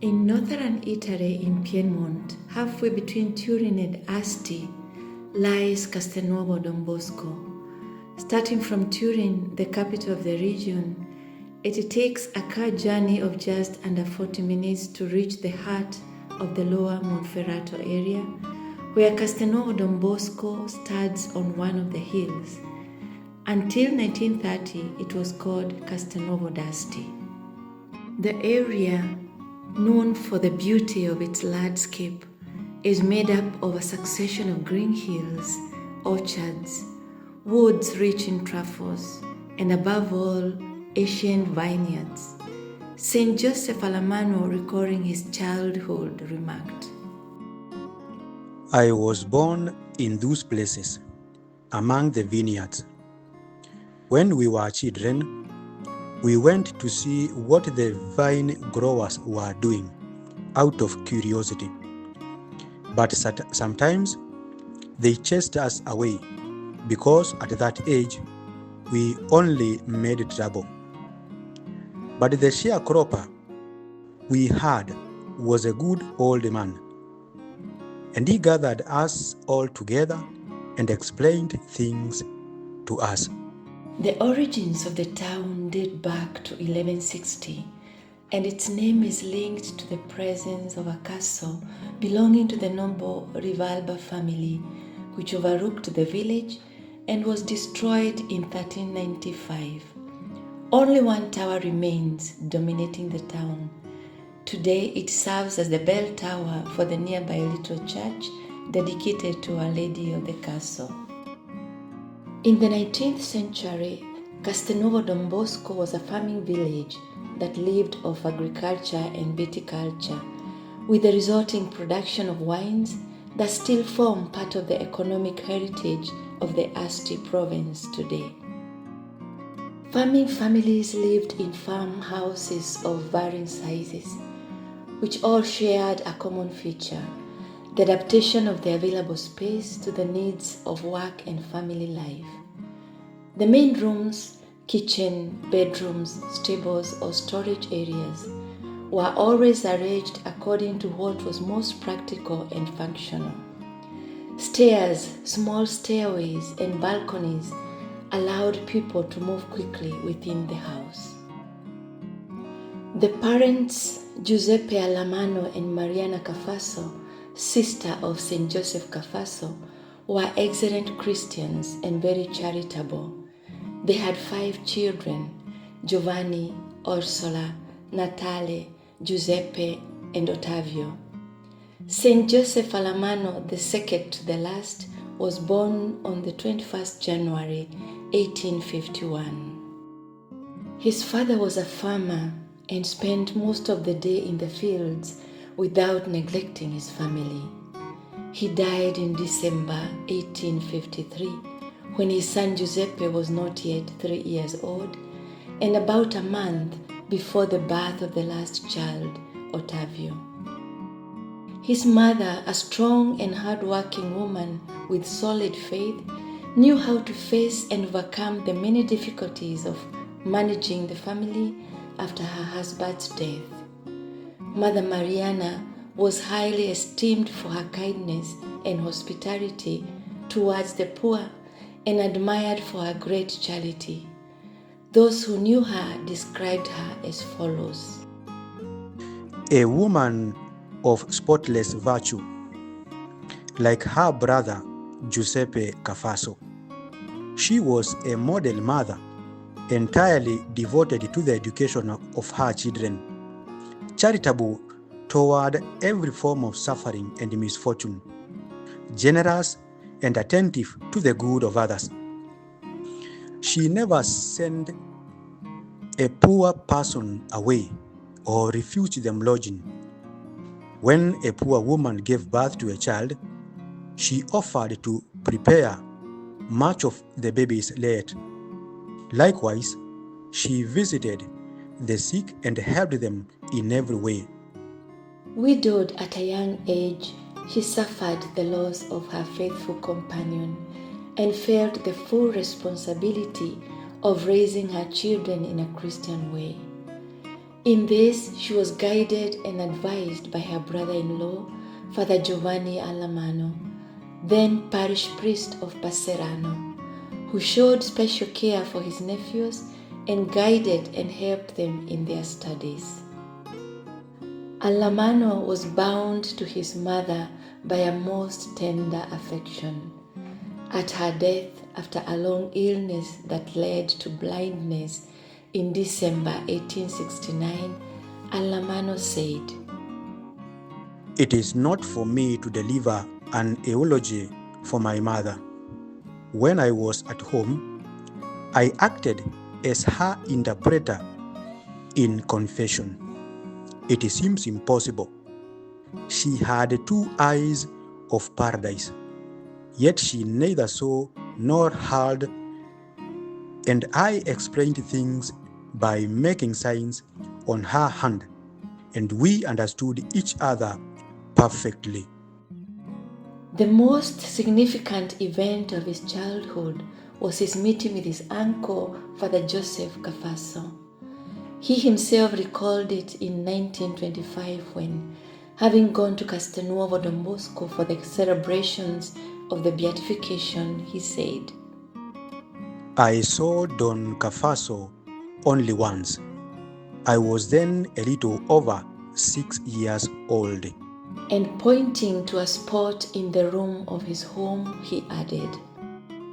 In northern Italy in Piedmont, halfway between Turin and Asti, lies Castelnuovo Don Bosco. Starting from Turin, the capital of the region, it takes a car journey of just under 40 minutes to reach the heart of the lower Monferrato area, where Castelnuovo Don Bosco stands on one of the hills. Until 1930, it was called Castelnuovo d'Asti. The area, known for the beauty of its landscape, is made up of a succession of green hills, orchards, woods rich in truffles, and above all, ancient vineyards. Saint Joseph Allamano, recalling his childhood, remarked, "I was born in those places, among the vineyards. When we were children, we went to see what the vine growers were doing out of curiosity. But sometimes they chased us away because at that age we only made trouble. But the sharecropper we had was a good old man, and he gathered us all together and explained things to us." The origins of the town date back to 1160, and its name is linked to the presence of a castle belonging to the noble Rivalba family, which overlooked the village and was destroyed in 1395. Only one tower remains dominating the town. Today it serves as the bell tower for the nearby little church dedicated to Our Lady of the Castle. In the 19th century, Castelnuovo Don Bosco was a farming village that lived off agriculture and viticulture, with the resulting production of wines that still form part of the economic heritage of the Asti province today. Farming families lived in farmhouses of varying sizes, which all shared a common feature: the adaptation of the available space to the needs of work and family life. The main rooms, kitchen, bedrooms, stables, or storage areas were always arranged according to what was most practical and functional. Stairs, small stairways, and balconies allowed people to move quickly within the house. The parents, Giuseppe Allamano and Mariana Cafasso, sister of Saint Joseph Cafasso, were excellent Christians and very charitable. They had 5 children: Giovanni, Orsola, Natale, Giuseppe, and Ottavio. Saint Joseph Allamano, the second to the last, was born on the 21st January 1851. His father was a farmer and spent most of the day in the fields without neglecting his family. He died in December 1853 when his son Giuseppe was not yet 3 years old, and about a month before the birth of the last child, Ottavio. His mother, a strong and hard-working woman with solid faith, knew how to face and overcome the many difficulties of managing the family after her husband's death. Mother Mariana was highly esteemed for her kindness and hospitality towards the poor and admired for her great charity. Those who knew her described her as follows: "A woman of spotless virtue, like her brother Giuseppe Cafasso. She was a model mother, entirely devoted to the education of her children, charitable toward every form of suffering and misfortune, generous and attentive to the good of others. She never sent a poor person away or refused them lodging. When a poor woman gave birth to a child, she offered to prepare much of the baby's diet. Likewise, she visited the sick and helped them in every way." Widowed at a young age, she suffered the loss of her faithful companion and felt the full responsibility of raising her children in a Christian way. In this, she was guided and advised by her brother-in-law, Father Giovanni Allamano, then parish priest of Passerano, who showed special care for his nephews and guided and helped them in their studies. Allamano was bound to his mother by a most tender affection. At her death, after a long illness that led to blindness in December 1869, Allamano said, "It is not for me to deliver an eulogy for my mother. When I was at home, I acted as her interpreter in confession. It seems impossible. She had 2 eyes of paradise, yet she neither saw nor heard, and I explained things by making signs on her hand, and we understood each other perfectly." The most significant event of his childhood was his meeting with his uncle, Father Joseph Cafasso. He himself recalled it in 1925 when, having gone to Castelnuovo Don Bosco for the celebrations of the beatification, he said, "I saw Don Cafasso only once. I was then a little over 6 years old." And pointing to a spot in the room of his home, he added,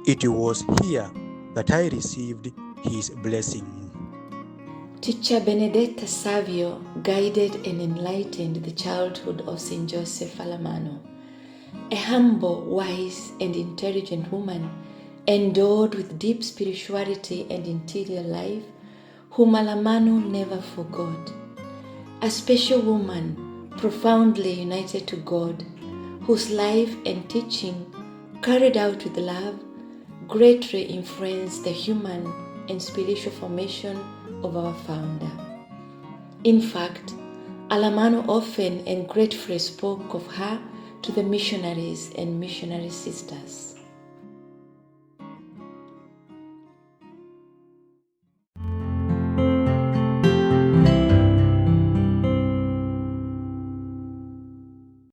"It was here that I received his blessing." Teacher Benedetta Savio guided and enlightened the childhood of Saint Joseph Allamano, a humble, wise, and intelligent woman endowed with deep spirituality and interior life, whom Allamano never forgot. A special woman, profoundly united to God, whose life and teaching, carried out with love, greatly influenced the human and spiritual formation of our founder. In fact, Allamano often and gratefully spoke of her to the missionaries and missionary sisters.